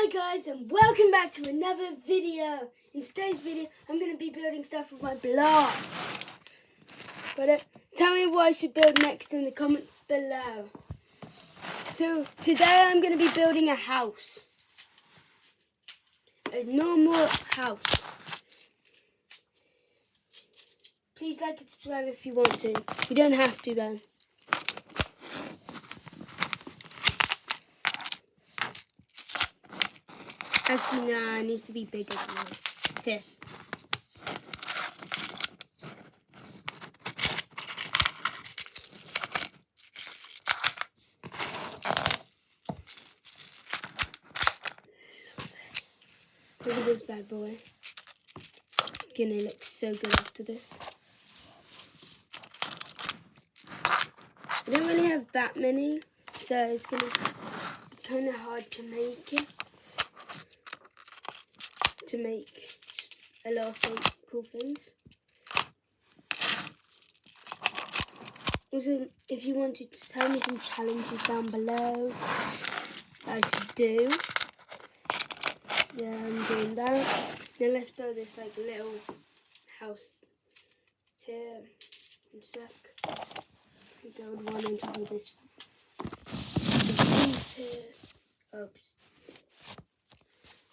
guys, and welcome back to another video. In today's video I'm going to be building stuff with my blocks. But tell me what I should build next in the comments below. So today I'm going to be building a house. A normal house. Please like and subscribe if you want to. You don't have to though. Actually, nah, it needs to be bigger than that. Here. Look at this bad boy. Gonna look so good after this. I don't really have that many, so it's gonna be kind of hard to make it. To make a lot of cool things. Also, if you want to tell me some challenges down below, I should do. Yeah, I'm doing that. Now let's build this like little house here. One sec. Build one on top of this. Here. Oops.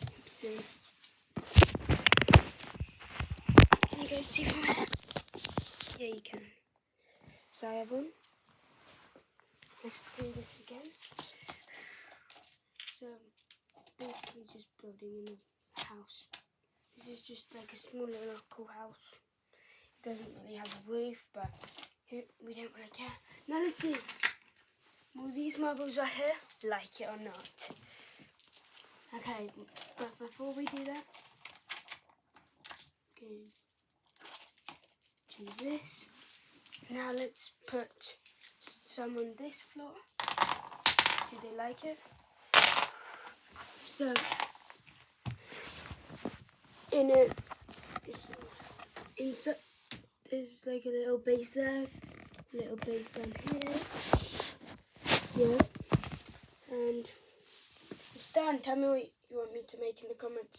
Oopsie. Can you guys see from here? Yeah, you can. Sorry, everyone. Let's do this again. So, basically just building in a house. This is just like a small little cool house. It doesn't really have a roof, but here, we don't really care. Now let's see. Will these marbles right here like it or not? Okay, but before we do that, okay, do this. Now let's put some on this floor. Do they like it? So, in it, inside, there's like a little base there, a little base down here. Yeah, and it's done. Tell me what you want me to make in the comments.